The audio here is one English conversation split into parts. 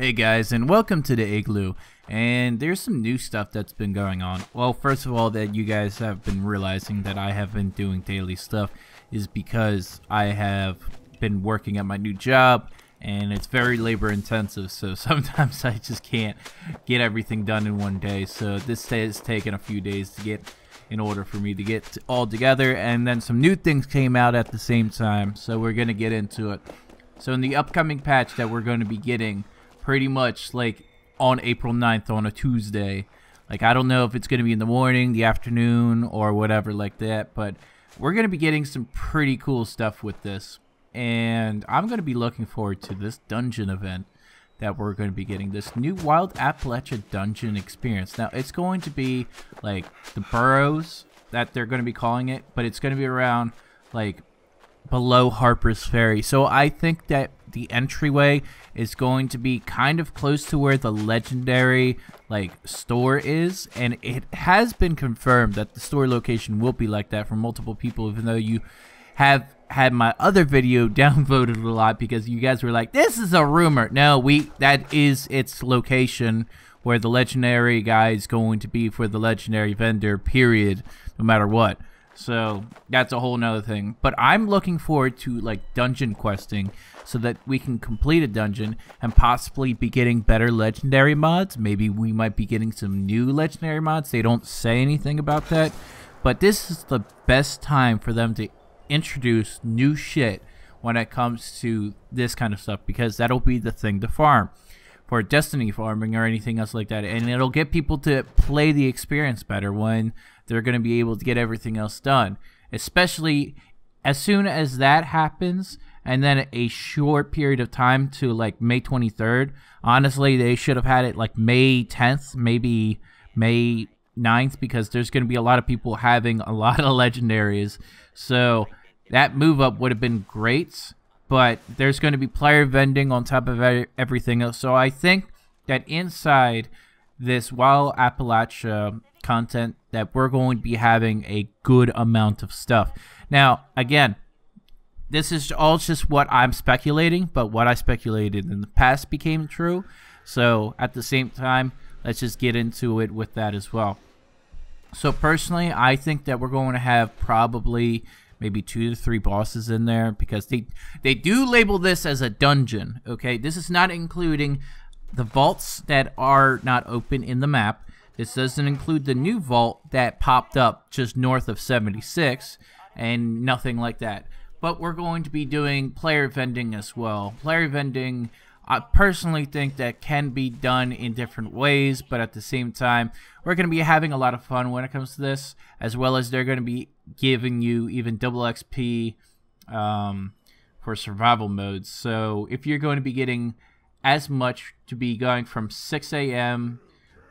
Hey guys, and welcome to the Igloo. And there's some new stuff that's been going on. Well, first of all, that you guys have been realizing that I have been doing daily stuff is because I have been working at my new job, and it's very labor intensive, so sometimes I just can't get everything done in one day. So this has taken a few days to get in order for me to get all together, and then some new things came out at the same time, so we're gonna get into it. So in the upcoming patch that we're going to be getting pretty much like on April 9th on a Tuesday, like I don't know if it's going to be in the morning, the afternoon, or whatever like that, but we're going to be getting some pretty cool stuff with this, and I'm going to be looking forward to this dungeon event that we're going to be getting, this new Wild Appalachia dungeon experience. Now it's going to be like the burrows that they're going to be calling it, but it's going to be around like below Harper's Ferry. So I think that the entryway is going to be kind of close to where the legendary like store is, and it has been confirmed that the store location will be like that from multiple people, even though you have had my other video downvoted a lot because you guys were like, this is a rumor. No, that is its location where the legendary guy is going to be for the legendary vendor, period, no matter what. So that's a whole nother thing, but I'm looking forward to like dungeon questing so that we can complete a dungeon and possibly be getting better legendary mods. Maybe we might be getting some new legendary mods. They don't say anything about that, but this is the best time for them to introduce new shit when it comes to this kind of stuff, because that'll be the thing to farm for Destiny farming or anything else like that, and it'll get people to play the experience better when they're going to be able to get everything else done, especially as soon as that happens, and then a short period of time to like May 23rd. Honestly, they should have had it like May 10th, maybe May 9th, because there's going to be a lot of people having a lot of legendaries, so that move up would have been great. But there's going to be player vending on top of everything else. So I think that inside this Wild Appalachia content that we're going to be having a good amount of stuff. Now, again, this is all just what I'm speculating, but what I speculated in the past became true. So at the same time, let's just get into it with that as well. So personally, I think that we're going to have probably maybe 2 to 3 bosses in there, because they do label this as a dungeon. Okay, this is not including the vaults that are not open in the map. This doesn't include the new vault that popped up just north of 76 and nothing like that. But we're going to be doing player vending as well. Player vending, I personally think that can be done in different ways, but at the same time, we're going to be having a lot of fun when it comes to this, as well as they're going to be giving you even double XP for survival modes. So if you're going to be getting as much to be going from 6 a.m.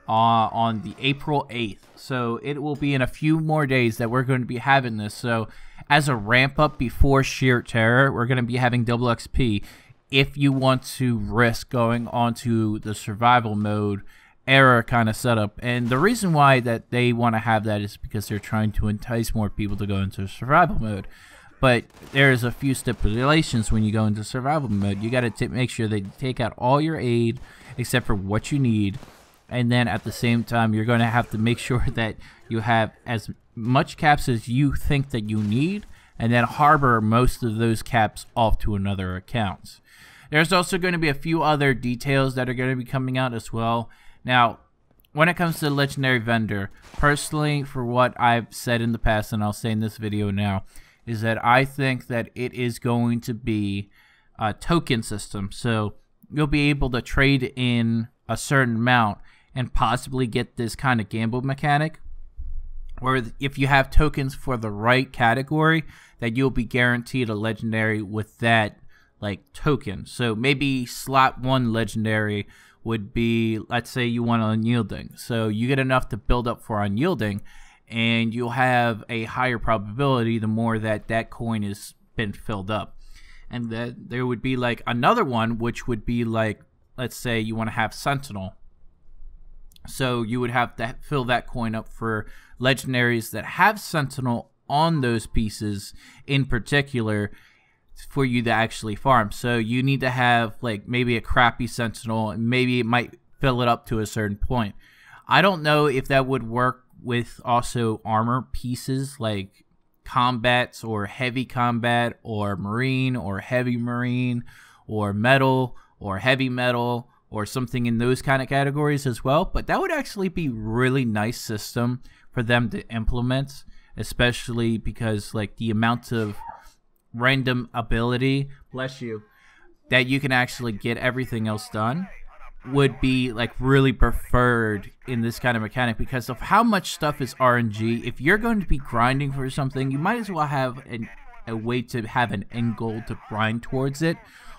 On the April 8th, so it will be in a few more days that we're going to be having this. So as a ramp up before Sheer Terror, we're going to be having double XP if you want to risk going onto the survival mode era kind of setup. And the reason why that they want to have that is because they're trying to entice more people to go into survival mode. But there's a few stipulations when you go into survival mode. You got to make sure that you take out all your aid except for what you need, and then at the same time you're going to have to make sure that you have as much caps as you think that you need, and then harbor most of those caps off to another account. There's also going to be a few other details that are going to be coming out as well. Now, when it comes to the legendary vendor, personally, for what I've said in the past, and I'll say in this video now, is that I think that it is going to be a token system. So you'll be able to trade in a certain amount and possibly get this kind of gamble mechanic, where if you have tokens for the right category, that you'll be guaranteed a legendary with that like token. So maybe slot 1 legendary would be, let's say you want unyielding, so you get enough to build up for unyielding, and you'll have a higher probability the more that that coin has been filled up. And that there would be like another one, which would be like, let's say you want to have Sentinel, so you would have to fill that coin up for legendaries that have Sentinel on those pieces in particular, for you to actually farm. So you need to have like maybe a crappy sentinel, and maybe it might fill it up to a certain point. I don't know if that would work with also armor pieces like combats or heavy combat or marine or heavy marine or metal or heavy metal or something in those kind of categories as well. But that would actually be really nice system for them to implement, especially because like the amount of random ability, bless you, that you can actually get everything else done would be like really preferred in this kind of mechanic because of how much stuff is RNG. If you're going to be grinding for something, you might as well have a way to have an end goal to grind towards it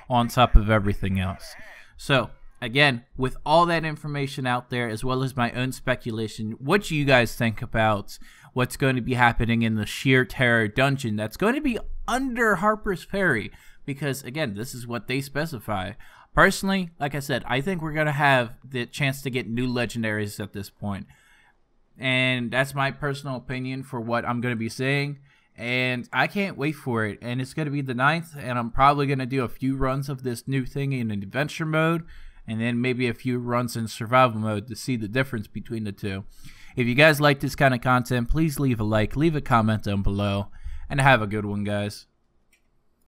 on top of everything else. So again, with all that information out there, as well as my own speculation, what do you guys think about what's going to be happening in the Sheer Terror dungeon that's going to be under Harper's Ferry? Because again, this is what they specify. Personally, like I said, I think we're going to have the chance to get new legendaries at this point. And that's my personal opinion for what I'm going to be saying. And I can't wait for it. And it's going to be the 9th. And I'm probably going to do a few runs of this new thing in adventure mode. And then maybe a few runs in survival mode to see the difference between the two. If you guys like this kind of content, please leave a like, leave a comment down below. And have a good one, guys.